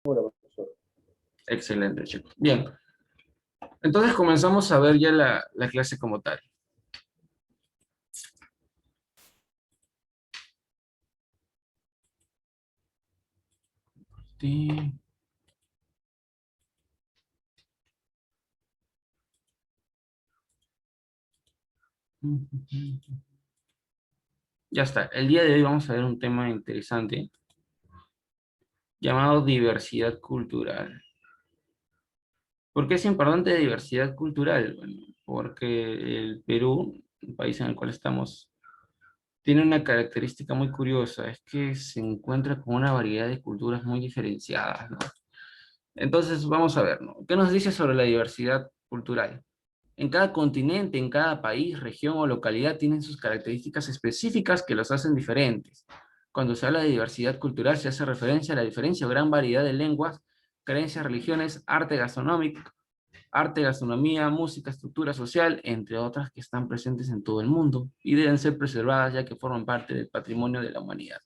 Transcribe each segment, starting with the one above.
Bueno, profesor. Excelente, chicos. Bien, entonces comenzamos a ver ya la clase como tal. Sí. Ya está. El día de hoy vamos a ver un tema interesante llamado diversidad cultural. ¿Por qué es importante diversidad cultural? Bueno, porque el Perú, un país en el cual estamos, tiene una característica muy curiosa, es que se encuentra con una variedad de culturas muy diferenciadas, ¿no? Entonces, vamos a ver, ¿no? ¿Qué nos dice sobre la diversidad cultural? En cada continente, en cada país, región o localidad tienen sus características específicas que los hacen diferentes. Cuando se habla de diversidad cultural, se hace referencia a la diferencia o gran variedad de lenguas, creencias, religiones, arte gastronómico, arte, gastronomía, música, estructura social, entre otras que están presentes en todo el mundo y deben ser preservadas ya que forman parte del patrimonio de la humanidad.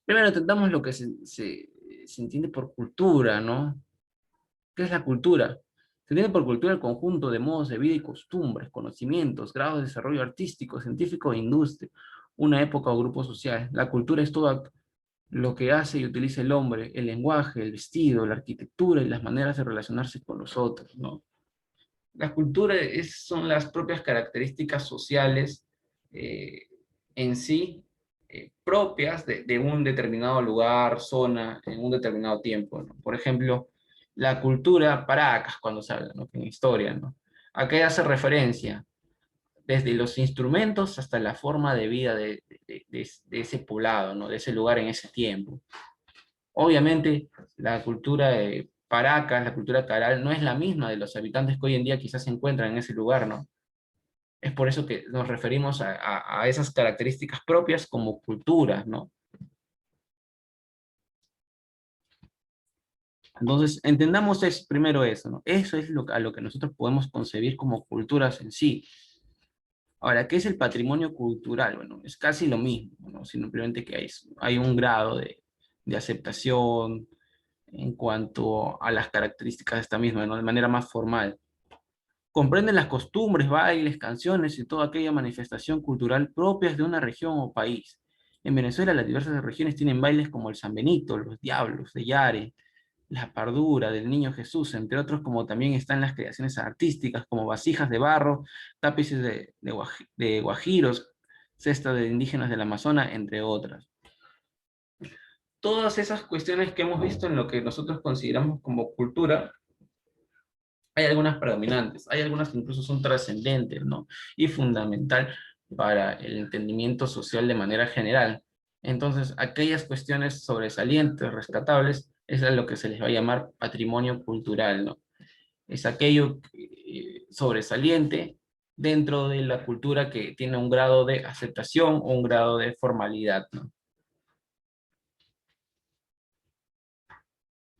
Primero entendamos lo que se entiende por cultura, ¿no? ¿Qué es la cultura? Se entiende por cultura el conjunto de modos de vida y costumbres, conocimientos, grados de desarrollo artístico, científico e industria, una época o grupo social. La cultura es todo lo que hace y utiliza el hombre, el lenguaje, el vestido, la arquitectura y las maneras de relacionarse con los otros, ¿no? La cultura son las propias características sociales eh, en sí, propias de un determinado lugar, zona, en un determinado tiempo, ¿no? Por ejemplo, la cultura Paracas, cuando se habla, ¿no? En historia, ¿no? ¿A qué hace referencia? Desde los instrumentos hasta la forma de vida de ese poblado, ¿no? De ese lugar en ese tiempo. Obviamente, la cultura de Paracas, la cultura caral, no es la misma de los habitantes que hoy en día quizás se encuentran en ese lugar, ¿no? Es por eso que nos referimos a esas características propias como culturas, ¿no? Entonces, entendamos primero eso, ¿no? Eso es a lo que nosotros podemos concebir como culturas en sí. Ahora, ¿qué es el patrimonio cultural? Bueno, es casi lo mismo, ¿no? Simplemente que hay un grado de aceptación en cuanto a las características de esta misma, ¿no? De manera más formal. Comprenden las costumbres, bailes, canciones y toda aquella manifestación cultural propias de una región o país. En Venezuela, las diversas regiones tienen bailes como el San Benito, los Diablos, de Yare, la Pardura, del Niño Jesús, entre otros, como también están las creaciones artísticas, como vasijas de barro, tapices de guajiros, cestas de indígenas del Amazonas, entre otras. Todas esas cuestiones que hemos visto en lo que nosotros consideramos como cultura, hay algunas predominantes, hay algunas que incluso son trascendentes, ¿no? Y fundamental para el entendimiento social de manera general. Entonces, aquellas cuestiones sobresalientes, rescatables, es a lo que se les va a llamar patrimonio cultural, ¿no? Es aquello sobresaliente dentro de la cultura que tiene un grado de aceptación o un grado de formalidad, ¿no?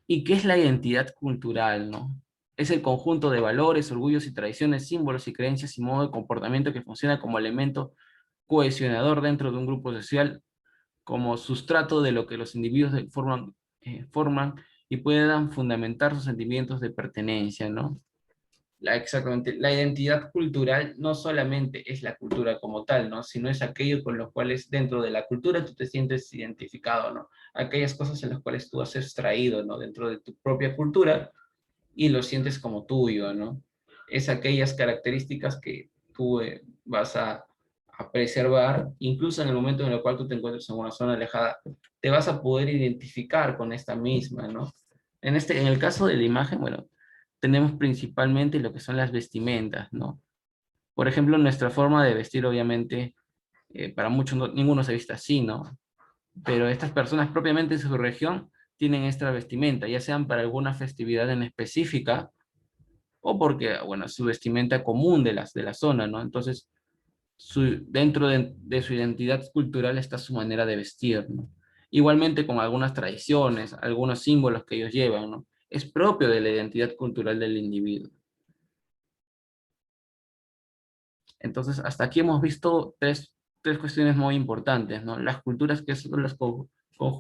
¿Y qué es la identidad cultural, no? Es el conjunto de valores, orgullos y tradiciones, símbolos y creencias y modo de comportamiento que funciona como elemento cohesionador dentro de un grupo social, como sustrato de lo que los individuos forman y puedan fundamentar sus sentimientos de pertenencia, ¿no? Exactamente. La identidad cultural no solamente es la cultura como tal, ¿no? Sino es aquello con lo cuales dentro de la cultura tú te sientes identificado, ¿no? Aquellas cosas en las cuales tú has extraído, ¿no? Dentro de tu propia cultura y lo sientes como tuyo, ¿no? Es aquellas características que tú vas a preservar, incluso en el momento en el cual tú te encuentres en una zona alejada, te vas a poder identificar con esta misma, ¿no? En el caso de la imagen, bueno, tenemos principalmente lo que son las vestimentas, ¿no? Por ejemplo, nuestra forma de vestir, obviamente, para muchos ninguno se viste así, ¿no? Pero estas personas propiamente en su región tienen esta vestimenta, ya sean para alguna festividad en específica o porque, bueno, su vestimenta común de la zona, ¿no? Entonces, dentro de su identidad cultural está su manera de vestir, ¿no? Igualmente con algunas tradiciones, algunos símbolos que ellos llevan, ¿no? Es propio de la identidad cultural del individuo. Entonces, hasta aquí hemos visto tres cuestiones muy importantes, ¿no? Las culturas que son las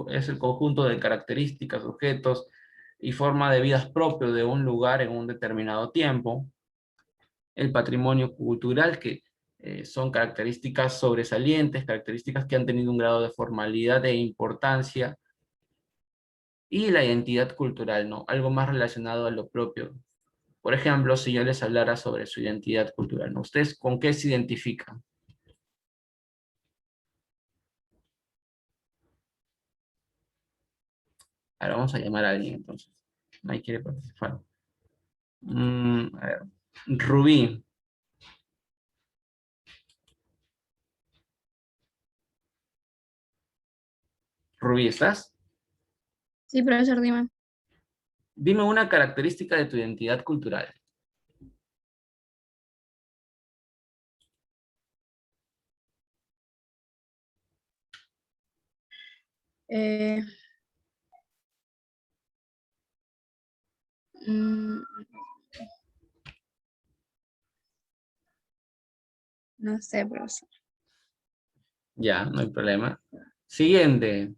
Es el conjunto de características, objetos y forma de vidas propios de un lugar en un determinado tiempo. El patrimonio cultural, que son características sobresalientes, características que han tenido un grado de formalidad e importancia. Y la identidad cultural, ¿no? Algo más relacionado a lo propio. Por ejemplo, si yo les hablara sobre su identidad cultural, ¿no? ¿Ustedes con qué se identifican? Ahora vamos a llamar a alguien entonces. Nadie quiere participar. A ver. Rubí. Rubí, ¿estás? Sí, profesor, dime. Dime una característica de tu identidad cultural. Eh, mm, no sé, profesor. Ya, no hay problema. Siguiente.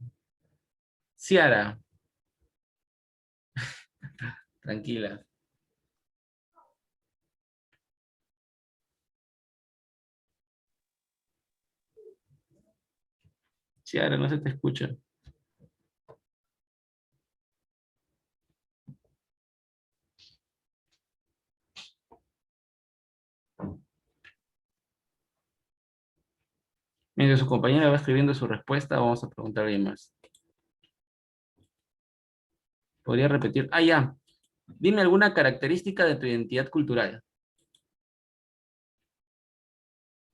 Ciara. Tranquila. Ciara, no se te escucha. Mientras su compañera va escribiendo su respuesta, vamos a preguntar a alguien más. ¿Podría repetir? Ah, ya. Dime alguna característica de tu identidad cultural.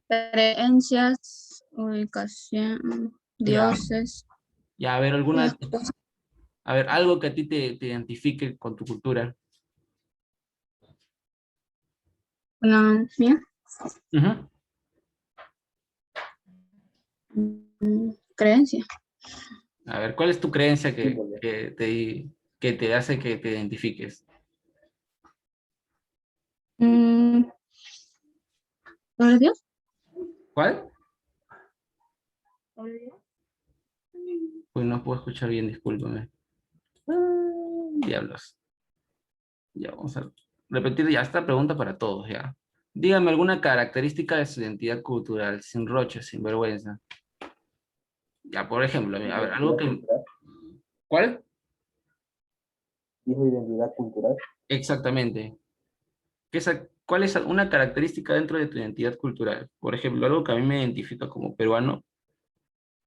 Creencias, ubicación, Ya. dioses, Ya, a ver, a ver, algo que a ti te identifique con tu cultura. economía, Ujú. creencia. A ver, ¿cuál es tu creencia Símbolo. que te hace que te identifiques? Mm, ¿Sobre Dios? ¿Cuál? ¿Sobre Dios? Pues no puedo escuchar bien, discúlpame. Diablos. Ya, vamos a repetir ya esta pregunta para todos, ya. Dígame alguna característica de su identidad cultural, sin roche, sin vergüenza. Ya, por ejemplo, a ver, algo Identidad que... cultural. ¿Cuál? Dijo identidad cultural. Exactamente. ¿Cuál es una característica dentro de tu identidad cultural? Por ejemplo, algo que a mí me identifica como peruano,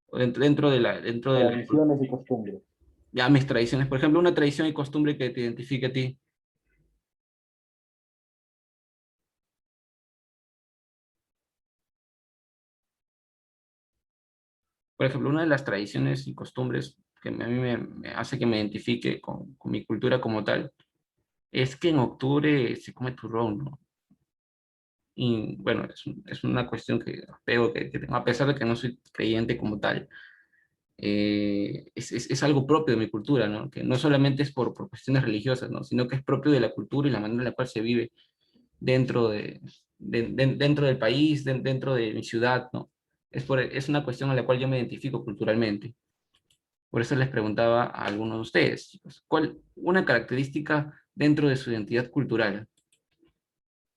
o dentro de la, Tradiciones y costumbres. ya mis tradiciones. Por ejemplo, una tradición y costumbre que te identifique a ti. Por ejemplo, una de las tradiciones y costumbres que a mí me hace que me identifique con mi cultura como tal, es que en octubre se come turrón, ¿no? Y bueno, es una cuestión que apego que tengo, a pesar de que no soy creyente como tal, es algo propio de mi cultura, ¿no? Que no solamente es por cuestiones religiosas, ¿no? Sino que es propio de la cultura y la manera en la cual se vive dentro dentro del país, dentro de mi ciudad, ¿no? Es una cuestión a la cual yo me identifico culturalmente. Por eso les preguntaba a algunos de ustedes, chicos, ¿cuál una característica dentro de su identidad cultural?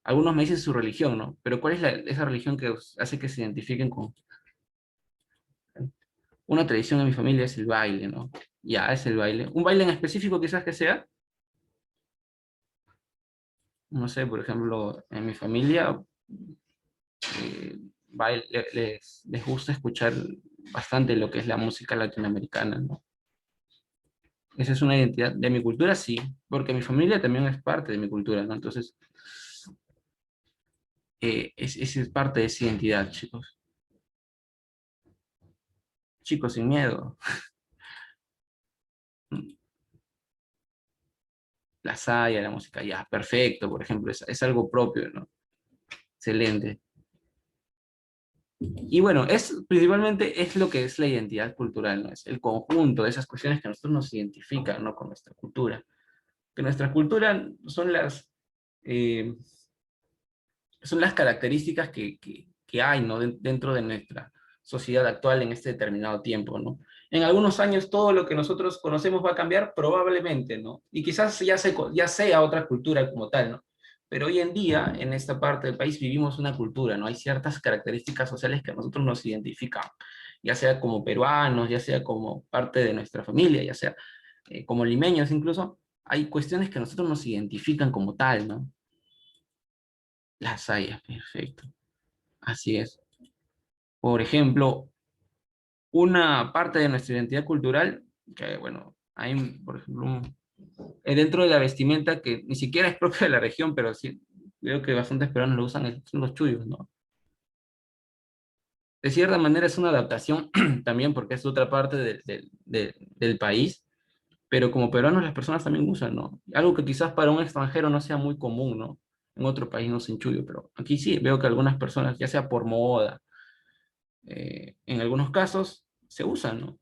Algunos me dicen su religión, ¿no? Pero ¿cuál es esa religión que hace que se identifiquen con una tradición de mi familia? Es el baile, ¿no? Ya, es el baile. ¿Un baile en específico quizás que sea? No sé, por ejemplo, en mi familia les gusta escuchar bastante lo que es la música latinoamericana, ¿no? Esa es una identidad de mi cultura, sí, porque mi familia también es parte de mi cultura, ¿no? Entonces, es parte de esa identidad, chicos. Chicos, sin miedo. La saya, la música, ya, perfecto, por ejemplo, es algo propio, ¿no? Excelente. Y bueno, principalmente es lo que es la identidad cultural, ¿no? Es el conjunto de esas cuestiones que a nosotros nos identifican, ¿no? Con nuestra cultura. Que nuestra cultura eh, son las características que hay, ¿no? Dentro de nuestra sociedad actual en este determinado tiempo, ¿no? En algunos años todo lo que nosotros conocemos va a cambiar, probablemente, ¿no? Y quizás ya sea otra cultura como tal, ¿no? Pero hoy en día, en esta parte del país, vivimos una cultura, ¿no? Hay ciertas características sociales que a nosotros nos identifican, ya sea como peruanos, ya sea como parte de nuestra familia, ya sea como limeños incluso, hay cuestiones que a nosotros nos identifican como tal, ¿no? Las hay, perfecto. Así es. Por ejemplo, una parte de nuestra identidad cultural, que bueno, hay, por ejemplo, dentro de la vestimenta que ni siquiera es propia de la región, pero sí, veo que bastantes peruanos lo usan, son los chullos, ¿no? De cierta manera es una adaptación también porque es otra parte del país, pero como peruanos las personas también usan, ¿no? Algo que quizás para un extranjero no sea muy común, ¿no? En otro país no se chullo, pero aquí sí, veo que algunas personas, ya sea por moda, en algunos casos, se usan, ¿no?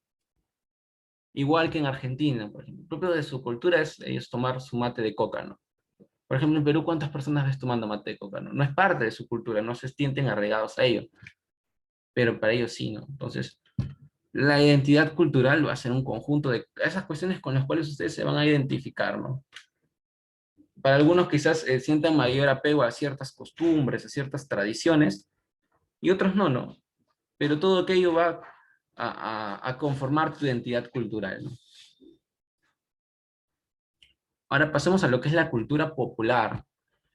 Igual que en Argentina, por ejemplo. Propio de su cultura es ellos tomar su mate de coca, ¿no? Por ejemplo, en Perú, ¿cuántas personas ves tomando mate de coca? No, no es parte de su cultura, no se sienten arraigados a ello, pero para ellos sí, ¿no? Entonces, la identidad cultural va a ser un conjunto de esas cuestiones con las cuales ustedes se van a identificar, ¿no? Para algunos quizás sientan mayor apego a ciertas costumbres, a ciertas tradiciones, y otros no, ¿no? Pero todo aquello va a conformar tu identidad cultural, ¿no? Ahora pasemos a lo que es la cultura popular.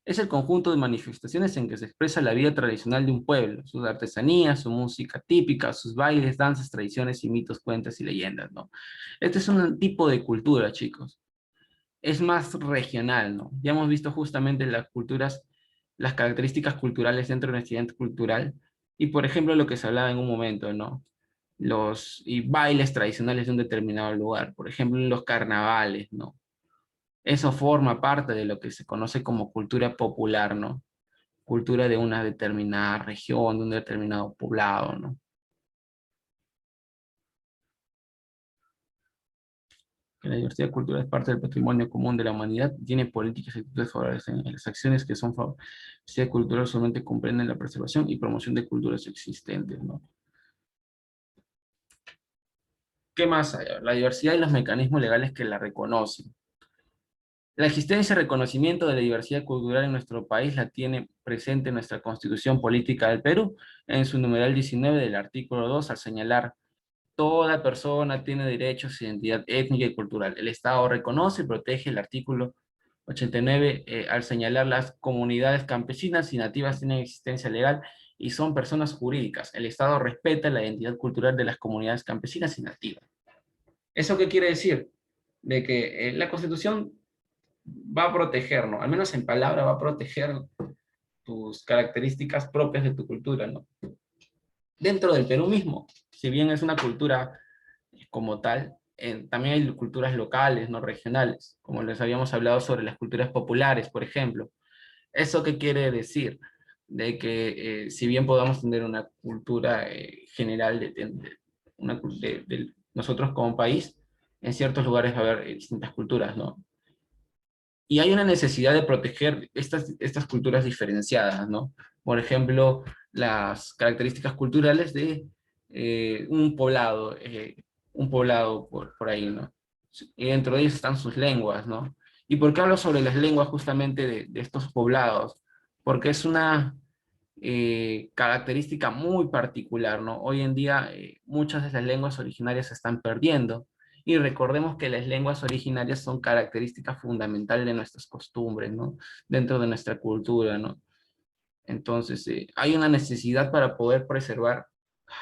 Es el conjunto de manifestaciones en que se expresa la vida tradicional de un pueblo, sus artesanías, su música típica, sus bailes, danzas, tradiciones y mitos, cuentos y leyendas, ¿no? Este es un tipo de cultura, chicos. Es más regional, ¿no? Ya hemos visto justamente las culturas, las características culturales dentro de nuestra identidad cultural, y por ejemplo lo que se hablaba en un momento, ¿no? Y bailes tradicionales de un determinado lugar, por ejemplo en los carnavales, ¿no? Eso forma parte de lo que se conoce como cultura popular, ¿no? Cultura de una determinada región, de un determinado poblado, ¿no? Que la diversidad cultural es parte del patrimonio común de la humanidad, tiene políticas y actitudes favorables en las acciones que son diversidad cultural solamente comprenden la preservación y promoción de culturas existentes, ¿no? ¿Qué más hay? La diversidad y los mecanismos legales que la reconocen. La existencia y reconocimiento de la diversidad cultural en nuestro país la tiene presente nuestra Constitución Política del Perú, en su numeral 19 del artículo 2, al señalar: toda persona tiene derechos a identidad étnica y cultural. El Estado reconoce y protege el artículo 89 al señalar las comunidades campesinas y nativas tienen existencia legal y son personas jurídicas. El Estado respeta la identidad cultural de las comunidades campesinas y nativas. ¿Eso qué quiere decir? De que la Constitución va a proteger, ¿no? Al menos en palabra va a proteger tus características propias de tu cultura, ¿no? Dentro del Perú mismo, si bien es una cultura como tal, también hay culturas locales, no regionales, como les habíamos hablado sobre las culturas populares, por ejemplo. ¿Eso qué quiere decir? De que si bien podamos tener una cultura general nosotros como país, en ciertos lugares va a haber distintas culturas, ¿no? Y hay una necesidad de proteger estas culturas diferenciadas, ¿no? Por ejemplo, las características culturales de un poblado por ahí, ¿no? Y dentro de ellos están sus lenguas, ¿no? ¿Y por qué hablo sobre las lenguas justamente de estos poblados? Porque es una característica muy particular, ¿no? Hoy en día muchas de las lenguas originarias se están perdiendo. Y recordemos que las lenguas originarias son características fundamentales de nuestras costumbres, ¿no? Dentro de nuestra cultura, ¿no? Entonces, hay una necesidad para poder preservar,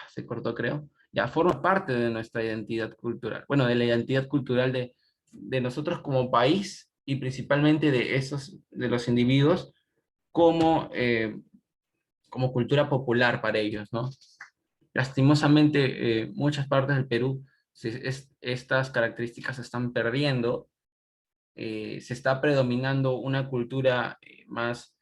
se cortó creo, ya forma parte de nuestra identidad cultural, bueno, de la identidad cultural de nosotros como país y principalmente de los individuos como, como cultura popular para ellos, ¿no? Lastimosamente, muchas partes del Perú, estas características se están perdiendo, se está predominando una cultura más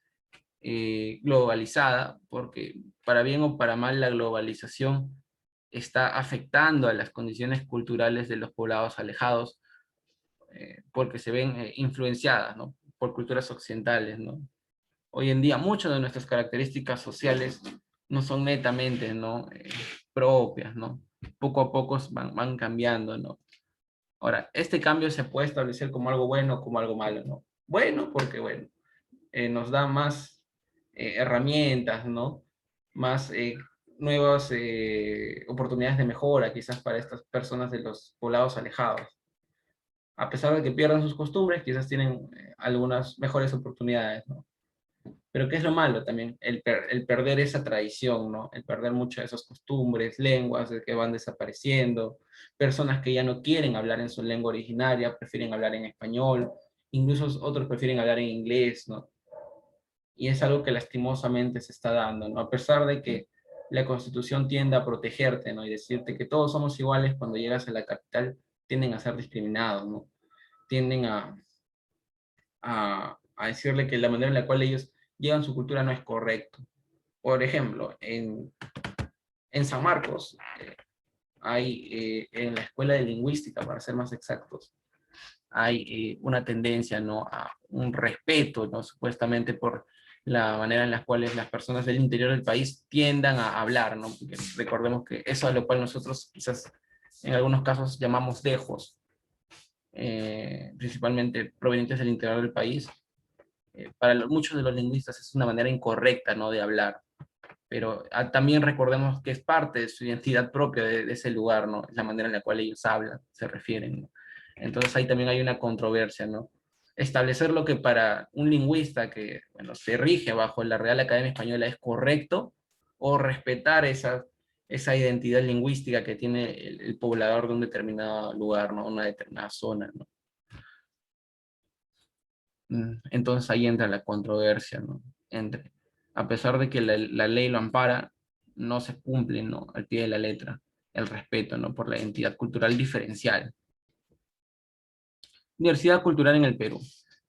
globalizada, porque para bien o para mal la globalización está afectando a las condiciones culturales de los poblados alejados, porque se ven influenciadas, ¿no? Por culturas occidentales, ¿no? Hoy en día muchas de nuestras características sociales no son netamente, ¿no? Propias, ¿no? poco a poco van cambiando, ¿no? Ahora, este cambio se puede establecer como algo bueno o como algo malo, ¿no? Bueno, porque bueno, nos da más herramientas, ¿no? Más nuevas oportunidades de mejora, quizás para estas personas de los poblados alejados. A pesar de que pierdan sus costumbres, quizás tienen algunas mejores oportunidades, ¿no? Pero ¿qué es lo malo también? El perder esa tradición, ¿no? El perder muchas de esas costumbres, lenguas que van desapareciendo, personas que ya no quieren hablar en su lengua originaria, prefieren hablar en español, incluso otros prefieren hablar en inglés, ¿no? Y es algo que lastimosamente se está dando, ¿no? A pesar de que la Constitución tiende a protegerte, ¿no? Y decirte que todos somos iguales, cuando llegas a la capital tienden a ser discriminados, ¿no? Tienden a decirle que la manera en la cual ellos llevan su cultura no es correcto. Por ejemplo, en San Marcos hay, en la escuela de lingüística, para ser más exactos, hay una tendencia, ¿no? A un respeto, ¿no? Supuestamente por la manera en la cual las personas del interior del país tiendan a hablar, ¿no? Porque recordemos que eso es lo cual nosotros quizás en algunos casos llamamos dejos, principalmente provenientes del interior del país. Para muchos de los lingüistas es una manera incorrecta, ¿no? De hablar, pero también recordemos que es parte de su identidad propia de ese lugar, ¿no? Es la manera en la cual ellos hablan, se refieren, ¿no? Entonces ahí también hay una controversia, ¿no? Establecer lo que para un lingüista que, bueno, se rige bajo la Real Academia Española es correcto, o respetar esa identidad lingüística que tiene el poblador de un determinado lugar, ¿no? Una determinada zona, ¿no? Entonces ahí entra la controversia, ¿no? A pesar de que la ley lo ampara, no se cumple, ¿no? Al pie de la letra el respeto, ¿no? Por la identidad cultural diferencial. Diversidad cultural en el Perú.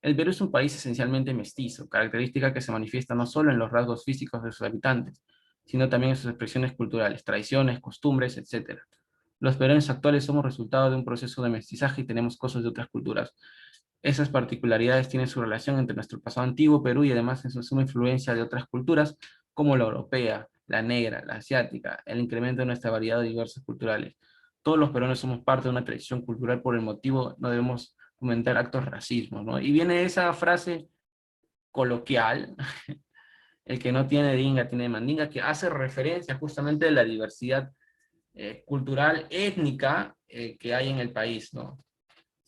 El Perú es un país esencialmente mestizo, característica que se manifiesta no solo en los rasgos físicos de sus habitantes, sino también en sus expresiones culturales, tradiciones, costumbres, etc. Los peruanos actuales somos resultado de un proceso de mestizaje y tenemos cosas de otras culturas. Esas particularidades tienen su relación entre nuestro pasado antiguo Perú y además en su suma influencia de otras culturas como la europea, la negra, la asiática, el incremento de nuestra variedad de diversas culturales. Todos los peruanos somos parte de una tradición cultural, por el motivo no debemos fomentar actos de racismo, ¿no? Y viene esa frase coloquial, el que no tiene dinga tiene mandinga, que hace referencia justamente a la diversidad cultural, étnica que hay en el país, ¿no?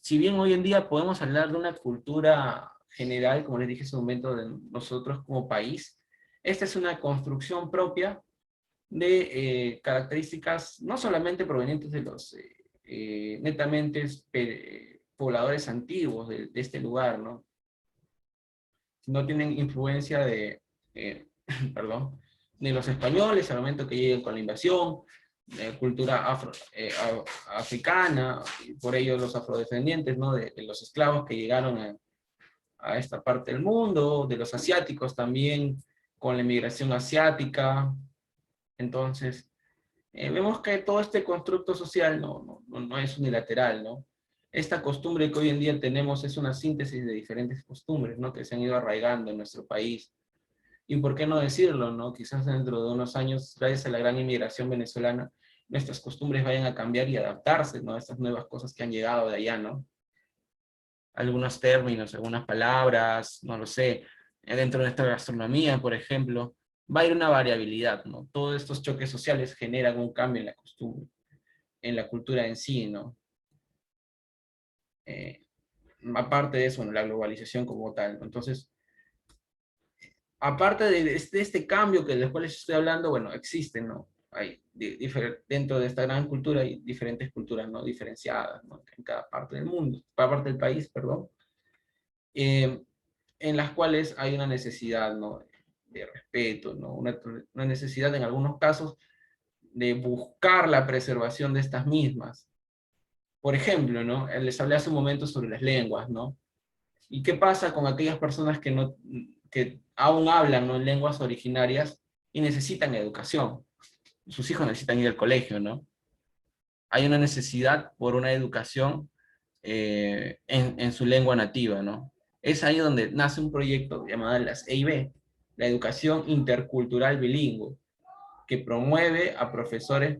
Si bien hoy en día podemos hablar de una cultura general, como les dije hace un momento, de nosotros como país, esta es una construcción propia de características no solamente provenientes de los netamente pobladores antiguos de este lugar, ¿no? No tienen influencia perdón, de los españoles al momento que lleguen con la invasión, de cultura africana, y por ello los afrodescendientes, ¿no? De los esclavos que llegaron a esta parte del mundo, de los asiáticos también, con la inmigración asiática. Entonces, vemos que todo este constructo social no es unilateral, ¿no? Esta costumbre que hoy en día tenemos es una síntesis de diferentes costumbres, ¿no? Que se han ido arraigando en nuestro país. Y por qué no decirlo, ¿no? Quizás dentro de unos años, gracias a la gran inmigración venezolana, nuestras costumbres vayan a cambiar y adaptarse, ¿no? A estas nuevas cosas que han llegado de allá, ¿no? Algunos términos, algunas palabras, no lo sé. Dentro de nuestra gastronomía, por ejemplo, va a ir una variabilidad, ¿no? Todos estos choques sociales generan un cambio en la costumbre, en la cultura en sí, ¿no? Eh, Aparte de eso, bueno, la globalización como tal, ¿no? Entonces, aparte de este cambio que del cual les estoy hablando, bueno, existen, ¿no? Hay dentro de esta gran cultura hay diferentes culturas, ¿no? Diferenciadas, ¿no? En cada parte del mundo, cada parte del país, perdón, eh, en las cuales hay una necesidad, ¿no? De respeto, ¿no? Una necesidad en algunos casos de buscar la preservación de estas mismas. Por ejemplo, ¿no? Les hablé hace un momento sobre las lenguas, ¿no? ¿Y qué pasa con aquellas personas que aún hablan, ¿no? Lenguas originarias y necesitan educación? Sus hijos necesitan ir al colegio, ¿no? Hay una necesidad por una educación en su lengua nativa, ¿no? Es ahí donde nace un proyecto llamado las EIB, la Educación Intercultural Bilingüe, que promueve a profesores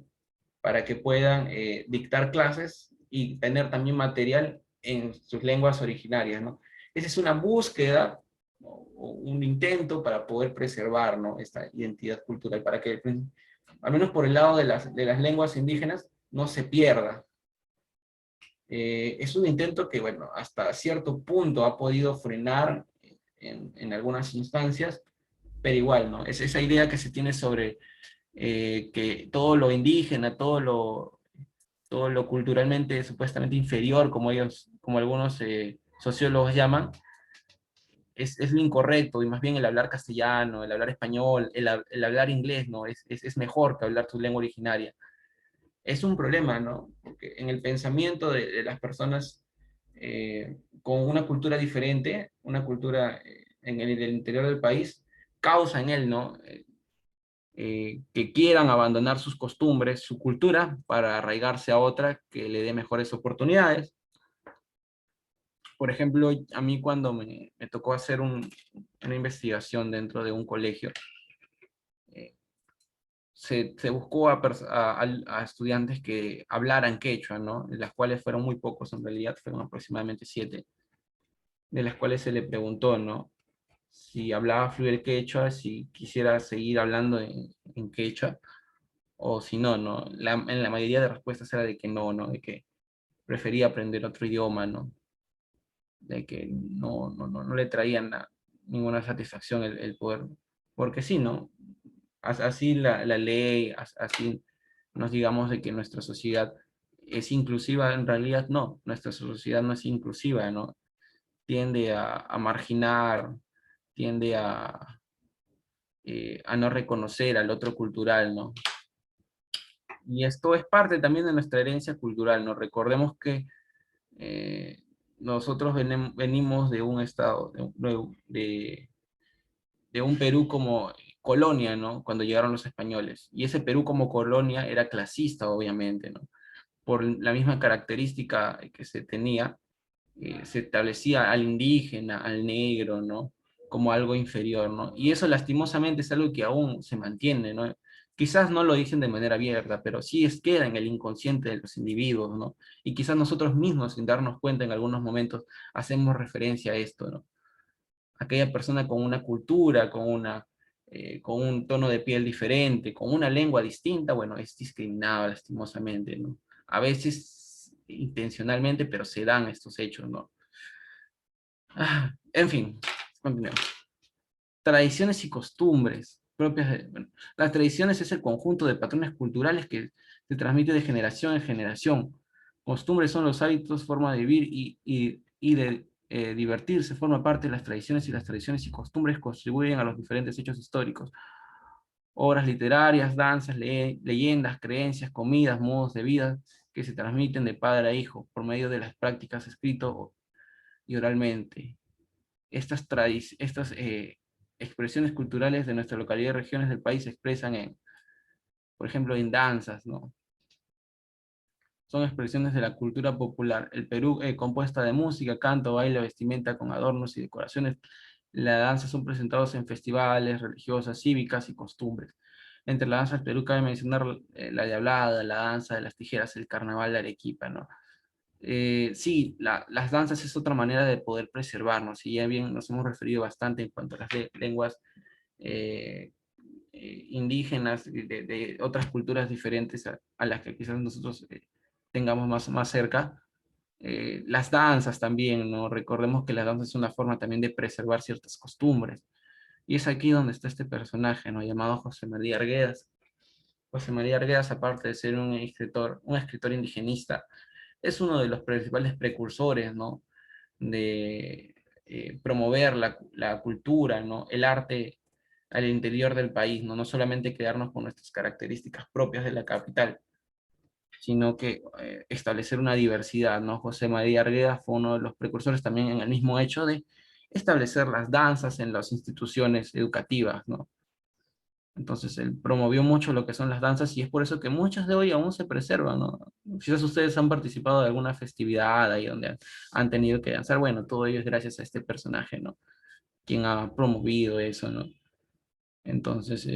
para que puedan dictar clases y tener también material en sus lenguas originarias, ¿no? Esa es una búsqueda o un intento para poder preservar, ¿no?, esta identidad cultural, para que, al menos por el lado de las lenguas indígenas, no se pierda. Es un intento que, bueno, hasta cierto punto ha podido frenar en algunas instancias, pero igual, ¿no? Es esa idea que se tiene sobre que todo lo indígena, todo lo culturalmente supuestamente inferior, como algunos sociólogos llaman, es lo incorrecto, y más bien el hablar castellano, el hablar español, el hablar inglés, ¿no? Es mejor que hablar tu lengua originaria. Es un problema, ¿no? Porque en el pensamiento de las personas con una cultura diferente, una cultura en el interior del país, causa en él, ¿no? Que quieran abandonar sus costumbres, su cultura, para arraigarse a otra que le dé mejores oportunidades. Por ejemplo, a mí cuando me tocó hacer una investigación dentro de un colegio, eh, se buscó a estudiantes que hablaran quechua, ¿no? De las cuales fueron muy pocos, en realidad fueron aproximadamente 7, de las cuales se le preguntó, ¿no?, si hablaba fluir el quechua, si quisiera seguir hablando en quechua, o si no, ¿no? En la mayoría de respuestas era de que no, ¿no? De que prefería aprender otro idioma, ¿no? De que no le traían ninguna satisfacción el poder, porque sí, ¿no? Así la ley, así nos digamos de que nuestra sociedad es inclusiva, en realidad no, nuestra sociedad no es inclusiva, ¿no? Tiende a marginar, tiende a no reconocer al otro cultural, ¿no? Y esto es parte también de nuestra herencia cultural, ¿no? Recordemos que nosotros venimos de un estado, de un Perú como colonia, ¿no? Cuando llegaron los españoles. Y ese Perú como colonia era clasista, obviamente, ¿no? Por la misma característica que se tenía, se establecía al indígena, al negro, ¿no?, como algo inferior, ¿no? Y eso lastimosamente es algo que aún se mantiene, ¿no? Quizás no lo dicen de manera abierta, pero sí queda en el inconsciente de los individuos, ¿no? Y quizás nosotros mismos, sin darnos cuenta en algunos momentos, hacemos referencia a esto, ¿no? Aquella persona con una cultura, con un tono de piel diferente, con una lengua distinta, bueno, es discriminado lastimosamente, ¿no? A veces intencionalmente, pero se dan estos hechos, ¿no? En fin, continuemos. Tradiciones y costumbres propias de... Bueno, las tradiciones es el conjunto de patrones culturales que se transmite de generación en generación. Costumbres son los hábitos, forma de vivir y de divertirse, forma parte de las tradiciones, y las tradiciones y costumbres contribuyen a los diferentes hechos históricos. Obras literarias, danzas, leyendas, creencias, comidas, modos de vida que se transmiten de padre a hijo por medio de las prácticas escrito y oralmente. Estas expresiones culturales de nuestra localidad y regiones del país se expresan por ejemplo, en danzas, ¿no? Son expresiones de la cultura popular. El Perú, compuesta de música, canto, baile, vestimenta con adornos y decoraciones. La danza son presentados en festivales religiosas, cívicas y costumbres. Entre las danzas del Perú cabe mencionar la diablada, la danza de las tijeras, el carnaval de Arequipa, ¿no? Sí, las danzas es otra manera de poder preservarnos, y ya bien nos hemos referido bastante en cuanto a las lenguas eh, indígenas de otras culturas diferentes a las que quizás nosotros tengamos más cerca. Las danzas también, ¿no? Recordemos que la danza es una forma también de preservar ciertas costumbres. Y es aquí donde está este personaje, ¿no?, llamado José María Arguedas. José María Arguedas, aparte de ser un escritor indigenista, es uno de los principales precursores, ¿no?, de promover la cultura, ¿no?, el arte al interior del país, ¿no? No solamente quedarnos con nuestras características propias de la capital, sino que establecer una diversidad, ¿no? José María Arguedas fue uno de los precursores también en el mismo hecho de establecer las danzas en las instituciones educativas, ¿no? Entonces él promovió mucho lo que son las danzas, y es por eso que muchas de hoy aún se preservan, ¿no? Quizás ustedes han participado de alguna festividad ahí donde han tenido que danzar. Bueno, todo ello es gracias a este personaje, ¿no?, quien ha promovido eso, ¿no? Entonces,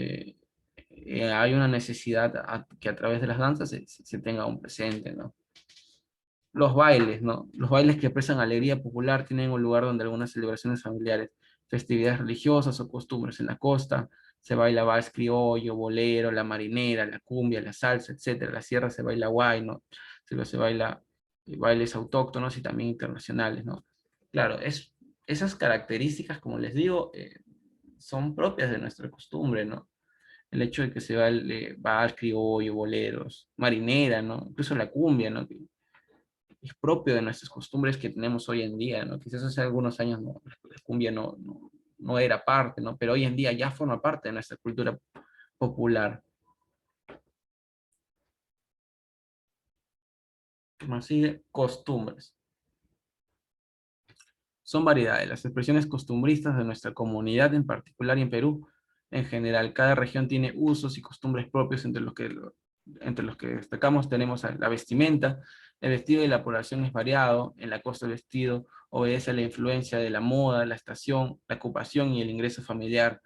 hay una necesidad que a través de las danzas se tenga un presente, ¿no? Los bailes, ¿no? Los bailes que expresan alegría popular tienen un lugar donde algunas celebraciones familiares, festividades religiosas o costumbres en la costa, se baila vals criollo, bolero, la marinera, la cumbia, la salsa, etcétera. La sierra se baila guay, ¿no? Se baila bailes autóctonos y también internacionales, ¿no? Claro, esas características, como les digo, son propias de nuestra costumbre, ¿no? El hecho de que se baile vals criollo, boleros, marinera, ¿no? Incluso la cumbia, ¿no? Es propio de nuestras costumbres que tenemos hoy en día, ¿no? Quizás hace algunos años no, la cumbia no era parte, ¿no? Pero hoy en día ya forma parte de nuestra cultura popular. ¿Qué más sigue? Costumbres. Son variedades, las expresiones costumbristas de nuestra comunidad en particular y en Perú. En general, cada región tiene usos y costumbres propios entre los que destacamos tenemos la vestimenta. El vestido de la población es variado. En la costa el vestido obedece a la influencia de la moda, la estación, la ocupación y el ingreso familiar.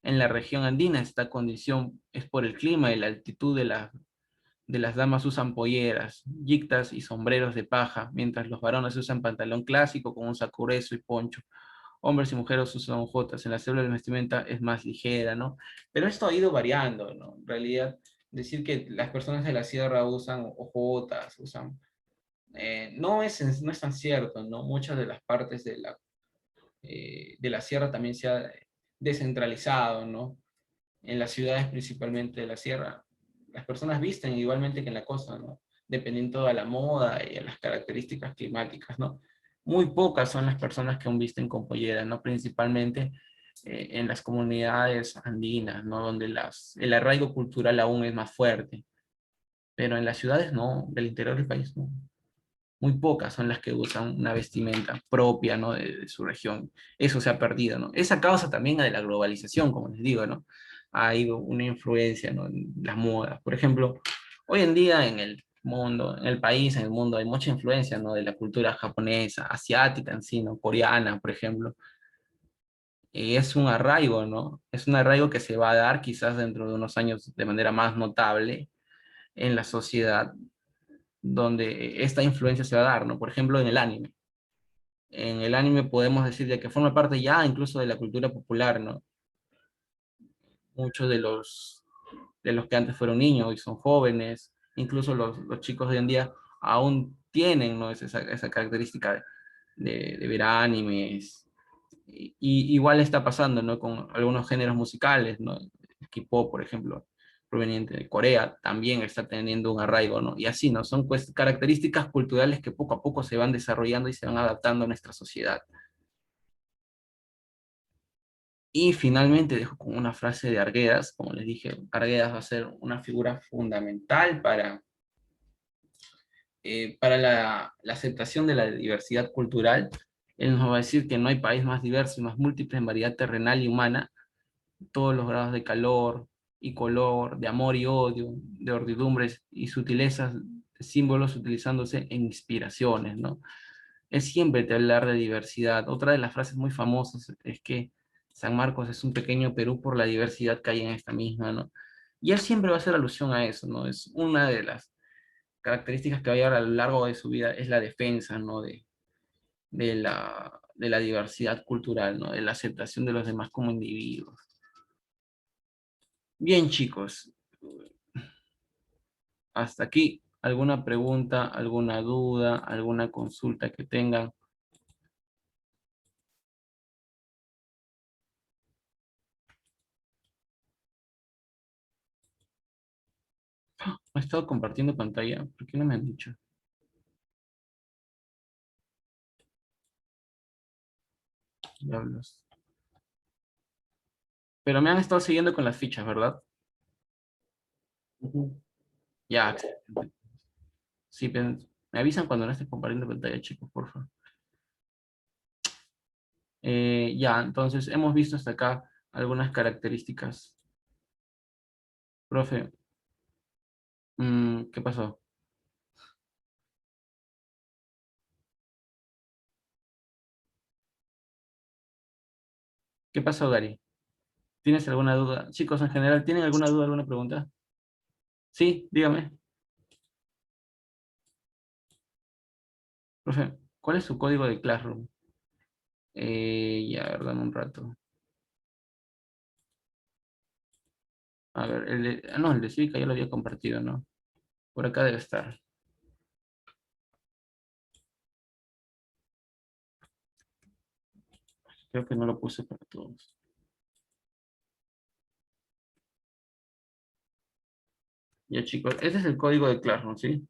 En la región andina esta condición es por el clima y la altitud de las damas usan polleras, yictas y sombreros de paja, mientras los varones usan pantalón clásico con un saco grueso y poncho. Hombres y mujeres usan jotas. En la selva la vestimenta es más ligera, ¿no? Pero esto ha ido variando, ¿no? En realidad, decir que las personas de la sierra usan ojotas, no es tan cierto, ¿no? Muchas de las partes de la sierra también se ha descentralizado, ¿no? En las ciudades principalmente de la sierra, las personas visten igualmente que en la costa, ¿no? Dependiendo de la moda y de las características climáticas, ¿no? Muy pocas son las personas que aún visten con pollera, ¿no? Principalmente en las comunidades andinas, ¿no? Donde el arraigo cultural aún es más fuerte. Pero en las ciudades no, del interior del país no. Muy pocas son las que usan una vestimenta propia, ¿no? De su región. Eso se ha perdido, ¿no? Es a causa también de la globalización, como les digo, ¿no? Ha habido una influencia, ¿no? En las modas. Por ejemplo, hoy en día en el mundo, en el país, en el mundo, hay mucha influencia, ¿no? De la cultura japonesa, asiática en sí, ¿no? Coreana, por ejemplo. Y es un arraigo, ¿no? Es un arraigo que se va a dar quizás dentro de unos años de manera más notable en la sociedad donde esta influencia se va a dar, ¿no? Por ejemplo, en el anime. En el anime podemos decir de que forma parte ya incluso de la cultura popular, ¿no? Muchos de los que antes fueron niños y son jóvenes, incluso los chicos de hoy en día aún tienen, ¿no? Esa característica de ver animes. Igual está pasando, ¿no? Con algunos géneros musicales, ¿no? El K-pop, por ejemplo, proveniente de Corea, también está teniendo un arraigo, ¿no? Y así, ¿no? Son pues, características culturales que poco a poco se van desarrollando y se van adaptando a nuestra sociedad. Y finalmente dejo con una frase de Arguedas, como les dije, Arguedas va a ser una figura fundamental para la aceptación de la diversidad cultural. Él nos va a decir que no hay país más diverso y más múltiple en variedad terrenal y humana, todos los grados de calor y color, de amor y odio, de ordidumbres y sutilezas, de símbolos utilizándose en inspiraciones, ¿no? Es siempre te hablar de diversidad. Otra de las frases muy famosas es que San Marcos es un pequeño Perú por la diversidad que hay en esta misma, ¿no? Y él siempre va a hacer alusión a eso, ¿no? Es una de las características que va a llevar a lo largo de su vida, es la defensa, ¿no? De la diversidad cultural, ¿no? De la aceptación de los demás como individuos. Bien, chicos, hasta aquí. ¿Alguna pregunta, alguna duda, alguna consulta que tengan? He estado compartiendo pantalla. ¿Por qué no me han dicho? Diablos. Pero me han estado siguiendo con las fichas, ¿verdad? Ujú. Ya, excelente. Sí, me avisan cuando no estés compartiendo pantalla, chicos, por favor. Ya, entonces hemos visto hasta acá algunas características. Profe, ¿qué pasó? ¿Qué pasó, Gary? ¿Tienes alguna duda? Chicos, en general, ¿tienen alguna duda, alguna pregunta? Sí, dígame. Profe, ¿cuál es su código de Classroom? Ya, a ver, dame un rato. A ver, no, el de Cívica ya lo había compartido, ¿no? Por acá debe estar. Creo que no lo puse para todos. Ya, chicos, ese es el código de Classroom, ¿sí?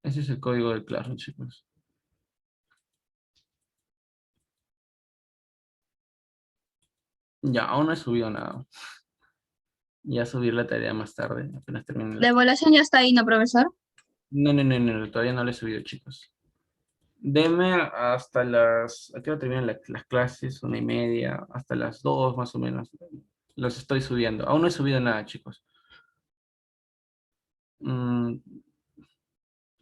Ese es el código de Classroom, chicos. Ya, aún no he subido nada. Ya subir la tarea más tarde, apenas termine La evaluación ya está ahí, ¿no, profesor? No, no, no, no, todavía no lo he subido, chicos. Deme hasta las... ¿A qué hora terminan las clases? 1:30, hasta las 2 más o menos. Los estoy subiendo. Aún no he subido nada, chicos. Mm,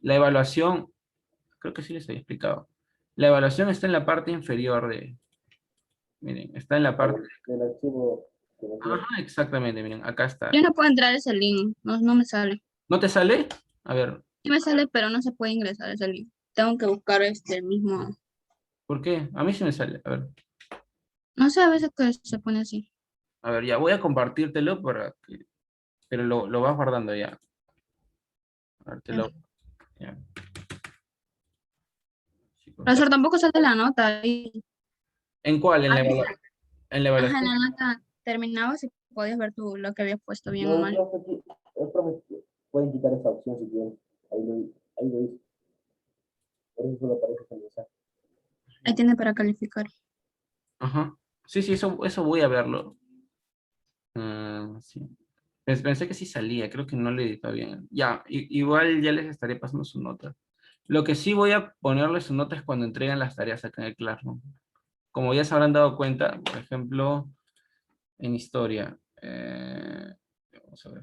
la evaluación, creo que sí les había explicado. La evaluación está en la parte inferior de... Miren, está en la parte... Del archivo que me dio. Ajá, exactamente, miren, acá está. Yo no puedo entrar a ese link, no, no me sale. ¿No te sale? A ver, Sí me sale, pero no se puede ingresar a ese link. Tengo que buscar este mismo. ¿por qué? A mí sí me sale. No sé, a veces que se pone así. A ver, ya voy a compartírtelo para que... Pero lo vas guardando ya. A ver, Ya. ya, chicos. Profesor, tampoco sale la nota ahí. ¿En cuál? En Ah, en la ajá, evaluación. la nota terminaba si podías ver tú lo que habías puesto bien o No, mal. el profe pueden quitar esa opción si quieren. Ahí lo hice. Por eso solo aparece ese mensaje. Ahí tiene para calificar. Ajá. Sí, sí, eso voy a verlo. Sí. Pensé que sí salía, creo que no le editó bien. Ya, igual ya les estaré pasando su nota. Lo que sí voy a ponerle su nota es cuando entreguen las tareas acá en el Classroom. Como ya se habrán dado cuenta, por ejemplo, en historia. Vamos a ver.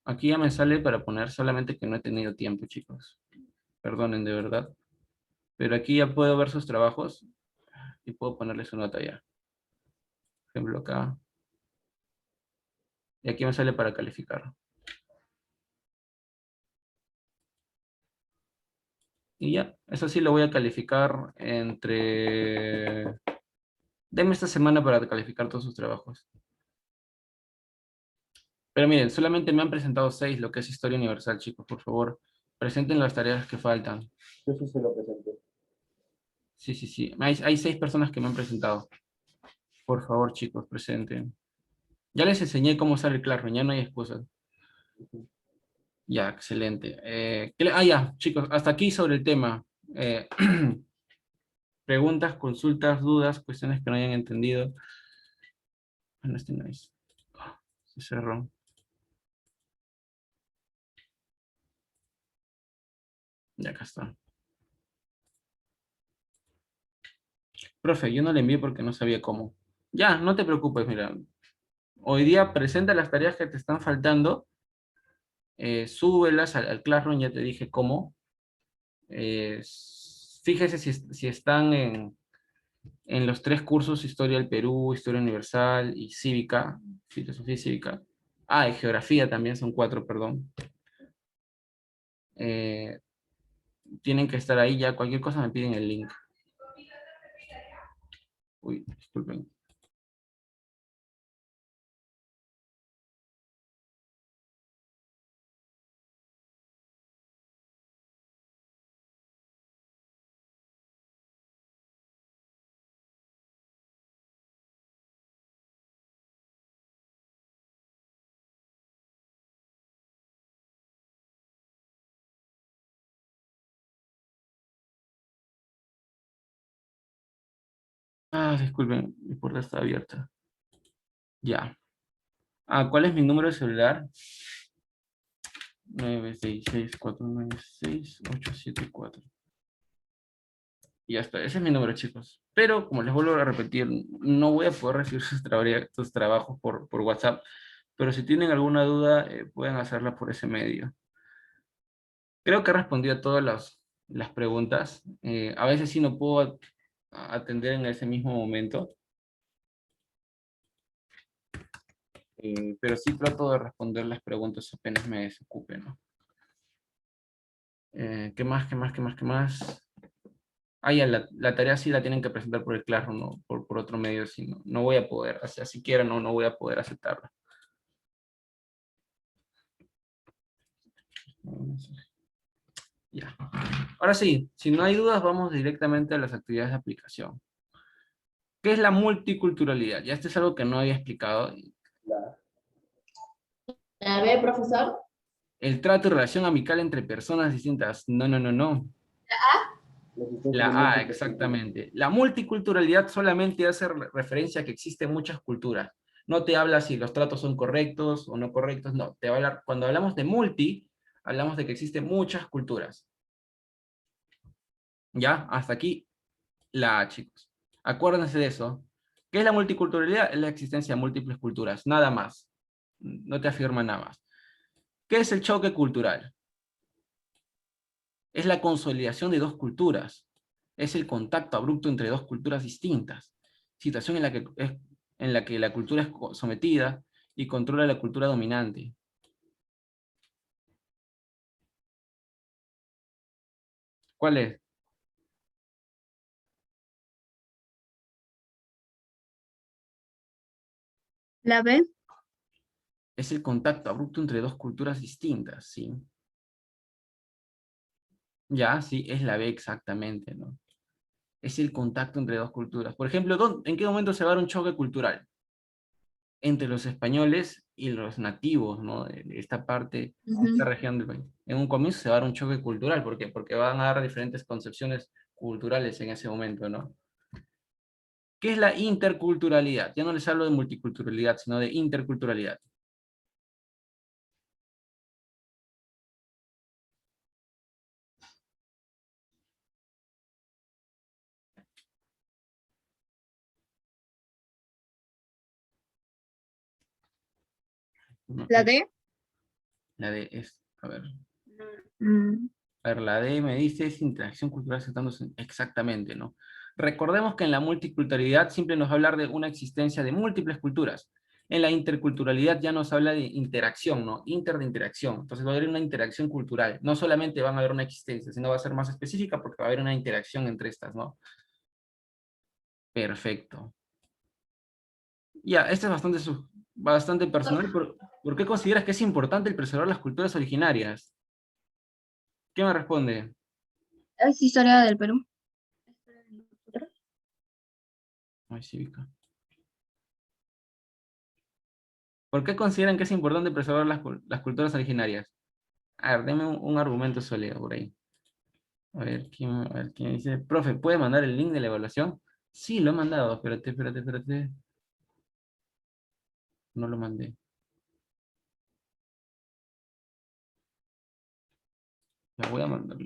Aquí ya me sale para poner solamente que no he tenido tiempo, chicos. Perdonen, de verdad. Pero aquí ya puedo ver sus trabajos y puedo ponerle su nota ya. Por ejemplo, acá. Y aquí me sale para calificar. Y ya, eso sí lo voy a calificar entre... Deme esta semana para calificar todos sus trabajos. Pero miren, solamente me han presentado 6, lo que es historia universal, chicos. Por favor, presenten las tareas que faltan. Yo sí se lo presenté. Sí, sí, sí. Hay 6 personas que me han presentado. Por favor, chicos, presenten. Ya les enseñé cómo usar el Classroom, ya no hay excusas. Ya, excelente. Ya, chicos, hasta aquí sobre el tema. Eh, preguntas, consultas, dudas, cuestiones que no hayan entendido. Bueno, este no es. Se cerró. Ya acá está. Profe, yo no le envié porque no sabía cómo. Ya, no te preocupes, mira. Hoy día presenta las tareas que te están faltando, súbelas al Classroom, ya te dije cómo. Eh, fíjese si están en los 3 cursos, Historia del Perú, Historia Universal y Cívica, Filosofía y Cívica. Ah, y Geografía también, son 4, perdón. Eh, tienen que estar ahí ya, cualquier cosa me piden el link. Uy, disculpen. Ah, disculpen, mi puerta está abierta. Ya. Ah, ¿cuál es mi número de celular? 966-496-874. Y ya está, ese es mi número, chicos. Pero, como les vuelvo a repetir, no voy a poder recibir sus trabajos por WhatsApp, pero si tienen alguna duda, pueden hacerla por ese medio. Creo que he respondido a todas las preguntas. A veces sí no puedo atender en ese mismo momento, pero sí trato de responder las preguntas apenas me desocupe, ¿no? ¿Qué más, qué más, qué más, qué más? Ah, ya, la tarea sí la tienen que presentar por el Classroom, ¿no? Por otro medio, si no, no voy a poder, o sea, siquiera no voy a poder aceptarla. Ya. Ahora sí, si no hay dudas, vamos directamente a las actividades de aplicación. ¿Qué es la multiculturalidad? Ya esto es algo que no había explicado. La, A ver, profesor. El trato y relación amical entre personas distintas. No. la existencia de La A, múltiples culturas. exactamente. La multiculturalidad solamente hace referencia a que existen muchas culturas. No te habla si los tratos son correctos o no correctos, no. Te va a hablar, cuando hablamos de multi, hablamos de que existen muchas culturas. ¿Ya? Hasta aquí la A, chicos. Acuérdense de eso. ¿Qué es la multiculturalidad? Es la existencia de múltiples culturas, nada más. No te afirma nada más. ¿Qué es el choque cultural? Es la consolidación de dos culturas. Es el contacto abrupto entre dos culturas distintas. Situación en la que la cultura es sometida y controla la cultura dominante. ¿Cuál es? La B, Es el contacto abrupto entre dos culturas distintas, ¿sí? Ya, sí, es la B exactamente, ¿no? Es el contacto entre dos culturas. Por ejemplo, ¿en qué momento se va a dar un choque cultural? Entre los españoles y los nativos, ¿no? De esta parte, de esta región del país. En un comienzo se va a dar un choque cultural, ¿por qué? Porque van a dar diferentes concepciones culturales en ese momento, ¿no? ¿Qué es la interculturalidad? Ya no les hablo de multiculturalidad, sino de interculturalidad. No, la D. la de es, a ver. Mm, A ver, la D me dice es interacción cultural aceptándose exactamente, ¿no? Recordemos que en la multiculturalidad siempre nos va a hablar de una existencia de múltiples culturas. En la interculturalidad ya nos habla de interacción, ¿no? De interacción. Entonces va a haber una interacción cultural. No solamente van a haber una existencia, sino va a ser más específica porque va a haber una interacción entre estas, ¿no? Perfecto. Ya, este es bastante personal. ¿Por qué consideras que es importante el preservar las culturas originarias? ¿Qué me responde? es historia del Perú. Ay, cívica. ¿Por qué consideran que es importante preservar las culturas originarias? A ver, denme un argumento sólido por ahí. A ver, ¿quién dice? Profe, ¿puede mandar el link de la evaluación? Sí, lo he mandado. Espérate. No lo mandé. La voy a mandar.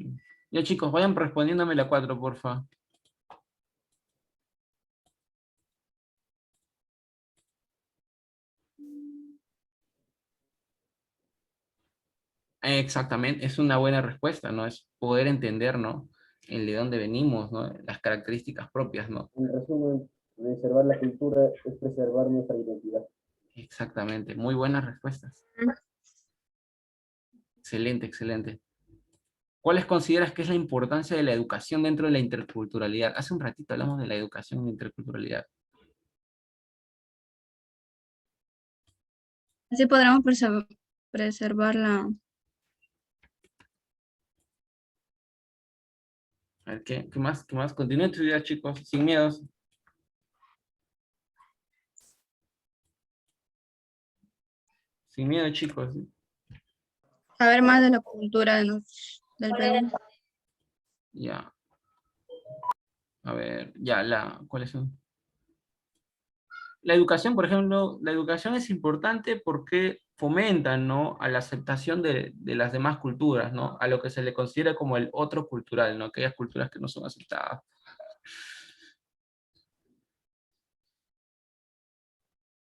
Ya, chicos, vayan respondiéndome la 4, porfa. Exactamente, es una buena respuesta, ¿no? Es poder entender, ¿no? El de dónde venimos, ¿no? Las características propias, ¿no? En resumen, preservar la cultura es preservar nuestra identidad. Exactamente, muy buenas respuestas. Excelente. ¿Cuáles consideras que es la importancia de la educación dentro de la interculturalidad? Hace un ratito hablamos de la educación en interculturalidad. Así podremos preservar la... A ver, ¿qué más? Continúen tu idea, chicos, sin miedos. Sin miedo, chicos. Saber más de la cultura del Perú. Ya. A ver, ¿cuáles son? La educación, por ejemplo, la educación es importante porque fomenta, ¿no? A la aceptación de las demás culturas, ¿no? A lo que se le considera como el otro cultural, ¿no? Aquellas culturas que no son aceptadas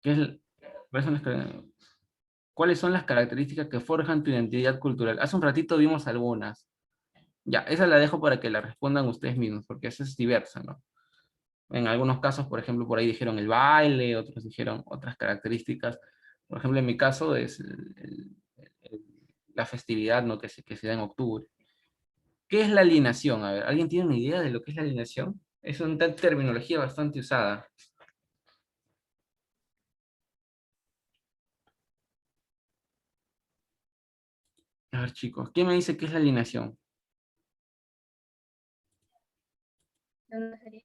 ¿Qué es, cuáles son cuáles son las características que forjan tu identidad cultural? Hace un ratito vimos algunas. Ya, esa la dejo para que la respondan ustedes mismos, porque esa es diversa, ¿no? En algunos casos, por ejemplo, por ahí dijeron el baile, otros dijeron otras características. Por ejemplo, en mi caso es el- la festividad, ¿no? Que se da en octubre. ¿Qué es la alineación? A ver, ¿alguien tiene una idea de lo que es la alineación? Es una terminología bastante usada. A ver, chicos, ¿quién me dice qué es la alineación? ¿Dónde sería?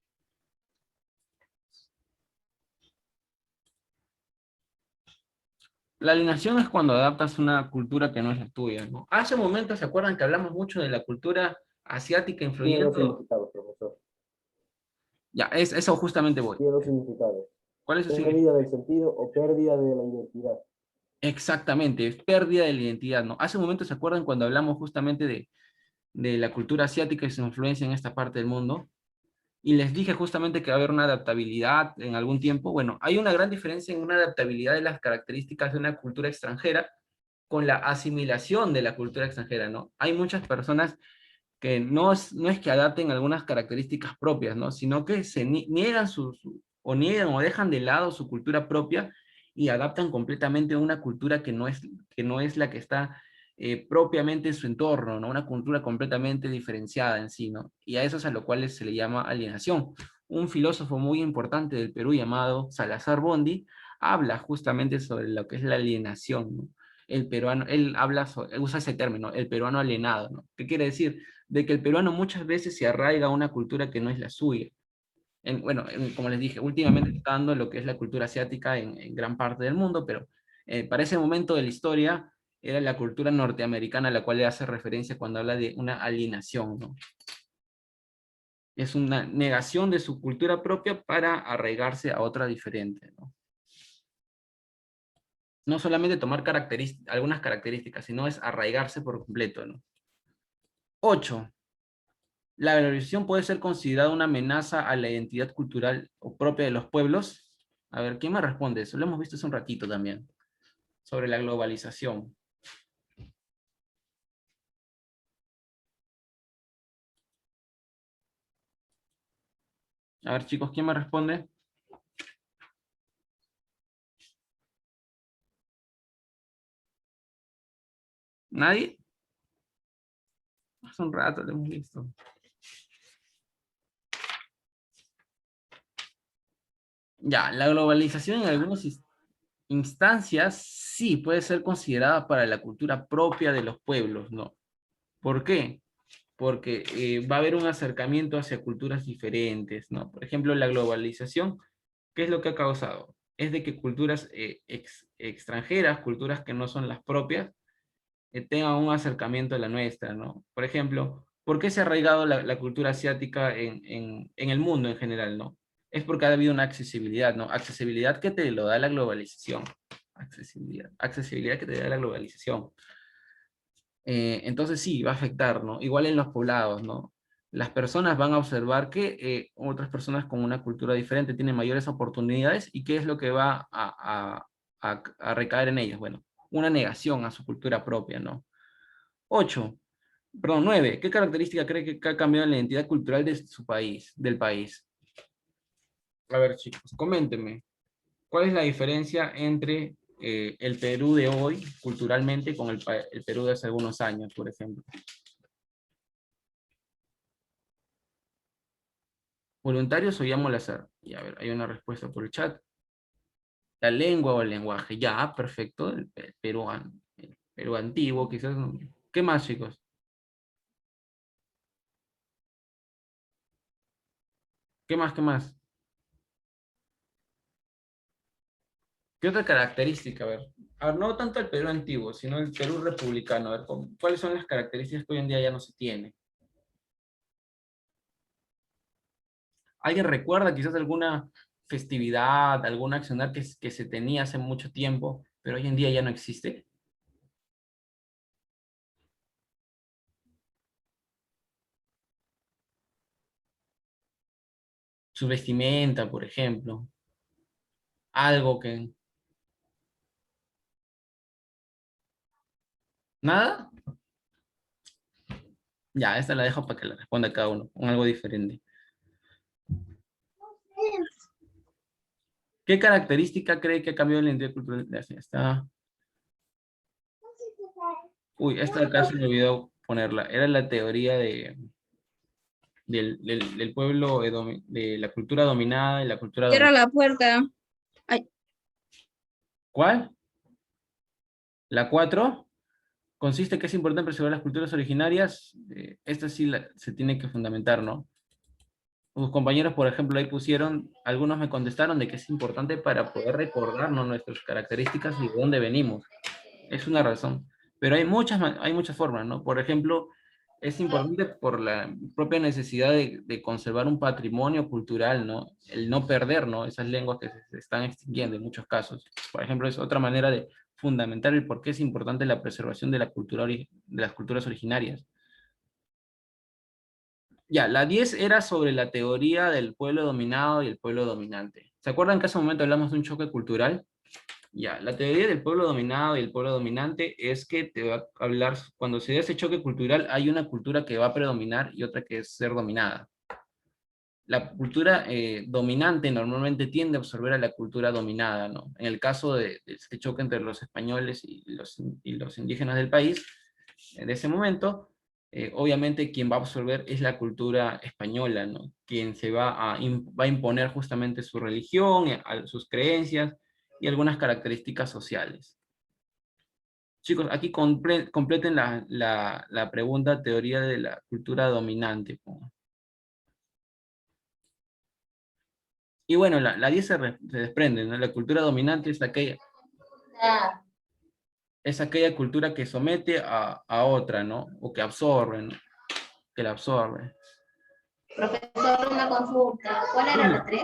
La alineación es cuando adaptas una cultura que no es la tuya, ¿no? Hace un momento, ¿se acuerdan que hablamos mucho de la cultura asiática Tiene dos influyendo? significados, profesor. Ya, es eso justamente voy. Tiene dos significados. ¿Cuál es su significado? Pérdida del sentido o pérdida de la identidad. Exactamente, es pérdida de la identidad, ¿no? Hace un momento, ¿se acuerdan cuando hablamos justamente de la cultura asiática y su influencia en esta parte del mundo? Y les dije justamente que va a haber una adaptabilidad en algún tiempo. Bueno, hay una gran diferencia en una adaptabilidad de las características de una cultura extranjera con la asimilación de la cultura extranjera, ¿no? Hay muchas personas que no es que adapten algunas características propias, ¿no? Sino que niegan o niegan o dejan de lado su cultura propia y adaptan completamente a una cultura que no es la que está propiamente en su entorno, ¿no? Una cultura completamente diferenciada en sí, ¿no? Y a eso es a lo cual se le llama alienación. Un filósofo muy importante del Perú llamado Salazar Bondi habla justamente sobre lo que es la alienación, ¿no? El peruano, usa ese término, el peruano alienado, ¿no? ¿Qué quiere decir? De que el peruano muchas veces se arraiga a una cultura que no es la suya. Como les dije, últimamente está dando lo que es la cultura asiática en gran parte del mundo, pero para ese momento de la historia era la cultura norteamericana a la cual le hace referencia cuando habla de una alienación, ¿no? Es una negación de su cultura propia para arraigarse a otra diferente, ¿no? No solamente tomar algunas características, sino es arraigarse por completo, ¿no? 8. ¿La globalización puede ser considerada una amenaza a la identidad cultural o propia de los pueblos? A ver, ¿quién me responde eso? Lo hemos visto hace un ratito también, sobre la globalización. A ver, chicos, ¿quién me responde? ¿Nadie? Hace un rato lo hemos visto. Ya, la globalización en algunas instancias sí puede ser considerada para la cultura propia de los pueblos, ¿no? ¿Por qué? Porque va a haber un acercamiento hacia culturas diferentes, ¿no? Por ejemplo, la globalización, ¿qué es lo que ha causado? Es de que culturas extranjeras, culturas que no son las propias, tengan un acercamiento a la nuestra, ¿no? Por ejemplo, ¿por qué se ha arraigado la cultura asiática en el mundo en general, ¿no? Es porque ha habido una accesibilidad, ¿no? Accesibilidad que te lo da la globalización. Accesibilidad que te da la globalización. Entonces sí, va a afectar, ¿no? Igual en los poblados, ¿no? Las personas van a observar que otras personas con una cultura diferente tienen mayores oportunidades y qué es lo que va a recaer en ellos. Bueno, una negación a su cultura propia, ¿no? 8, perdón, 9. ¿Qué característica cree que ha cambiado en la identidad cultural de su país, del país? A ver, chicos, coméntenme. ¿Cuál es la diferencia entre el Perú de hoy, culturalmente, con el Perú de hace algunos años, por ejemplo? ¿Voluntarios o llamo al azar? Y a ver, hay una respuesta por el chat. La lengua o el lenguaje. Ya, perfecto. El Perú antiguo, quizás. ¿Qué más, chicos? ¿Qué más, qué más? ¿Qué otra característica? A ver, no tanto el Perú antiguo, sino el Perú republicano. A ver, ¿cuáles son las características que hoy en día ya no se tiene? ¿Alguien recuerda quizás alguna festividad, algún accionar que se tenía hace mucho tiempo, pero hoy en día ya no existe? Su vestimenta, por ejemplo. Algo que... ¿Nada? Ya, esta la dejo para que la responda cada uno, con algo diferente. ¿Qué característica cree que ha cambiado en la identidad cultural? Ya está. Uy, esta acá se me olvidó ponerla. Era la teoría del pueblo, de la cultura dominada y la cultura Cierra dominada. la puerta. Ay, ¿Cuál? La 4 consiste que es importante preservar las culturas originarias. Esta sí se tiene que fundamentar, ¿no? Sus compañeros, por ejemplo, ahí pusieron, algunos me contestaron de que es importante para poder recordarnos nuestras características y de dónde venimos. Es una razón. Pero hay muchas formas, ¿no? Por ejemplo, es importante por la propia necesidad de conservar un patrimonio cultural, ¿no? El no perder, ¿no? Esas lenguas que se están extinguiendo en muchos casos. Por ejemplo, es otra manera de fundamentar el por qué es importante la preservación de la cultura, de las culturas originarias. Ya, la 10 era sobre la teoría del pueblo dominado y el pueblo dominante. ¿Se acuerdan que hace un momento hablamos de un choque cultural? Ya, la teoría del pueblo dominado y el pueblo dominante es que te va a hablar, cuando se da ese choque cultural, hay una cultura que va a predominar y otra que es ser dominada. La cultura dominante normalmente tiende a absorber a la cultura dominada, ¿no? En el caso de este choque entre los españoles y los indígenas del país, de ese momento, obviamente quien va a absorber es la cultura española, ¿no? Quien se va a imponer justamente su religión, sus creencias y algunas características sociales. Chicos, aquí completen la pregunta teoría de la cultura dominante. Y bueno, la 10 se desprende, ¿no? La cultura dominante es aquella cultura que somete a otra, ¿no? O que absorbe, ¿no? Que la absorbe. Profesor, una consulta. ¿Cuál era la 3?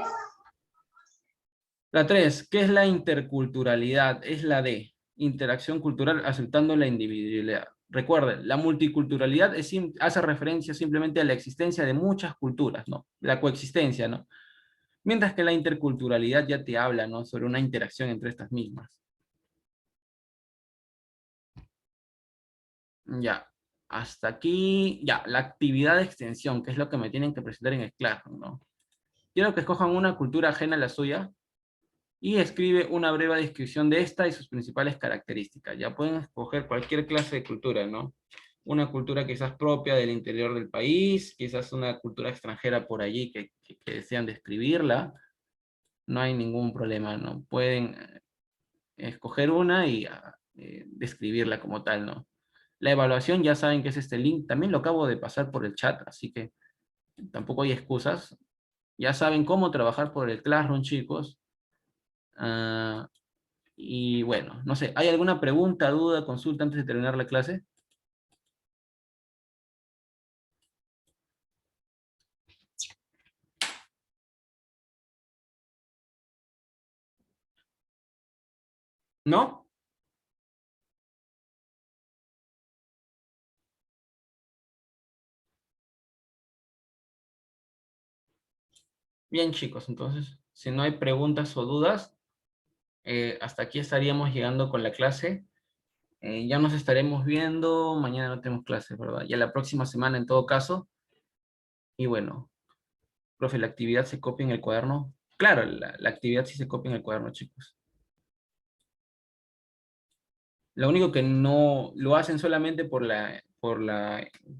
La 3, ¿qué es la interculturalidad? Es la D, interacción cultural aceptando la individualidad. Recuerden, la multiculturalidad hace referencia simplemente a la existencia de muchas culturas, ¿no? La coexistencia, ¿no? Mientras que la interculturalidad ya te habla, ¿no? Sobre una interacción entre estas mismas. Ya, hasta aquí, ya, la actividad de extensión, que es lo que me tienen que presentar en el Classroom, ¿no? Quiero que escojan una cultura ajena a la suya, y escribe una breve descripción de esta y sus principales características. Ya pueden escoger cualquier clase de cultura, ¿no? Una cultura quizás propia del interior del país, quizás una cultura extranjera por allí que desean describirla. No hay ningún problema, ¿no? Pueden escoger una y describirla como tal, ¿no? La evaluación ya saben que es este link. También lo acabo de pasar por el chat, así que tampoco hay excusas. Ya saben cómo trabajar por el Classroom, chicos. Y bueno, no sé, ¿hay alguna pregunta, duda, consulta antes de terminar la clase? ¿No? Bien, chicos, entonces, si no hay preguntas o dudas, hasta aquí estaríamos llegando con la clase. Ya nos estaremos viendo, mañana no tenemos clase, ¿verdad? Ya la próxima semana en todo caso. Y bueno, profe, ¿la actividad se copia en el cuaderno? Claro, la actividad sí se copia en el cuaderno, chicos. Lo único que no lo hacen solamente por la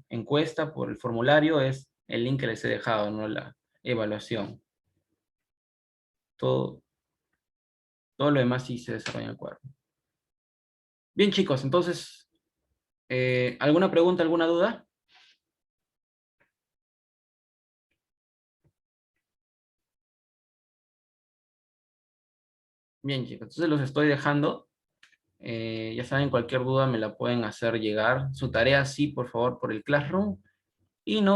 encuesta, por el formulario, es el link que les he dejado, no la evaluación. Todo lo demás sí se desarrolla en el cuaderno. Bien, chicos, entonces, ¿alguna pregunta, alguna duda? Bien, chicos, entonces los estoy dejando. Ya saben, cualquier duda me la pueden hacer llegar. Su tarea sí, por favor, por el Classroom. Y no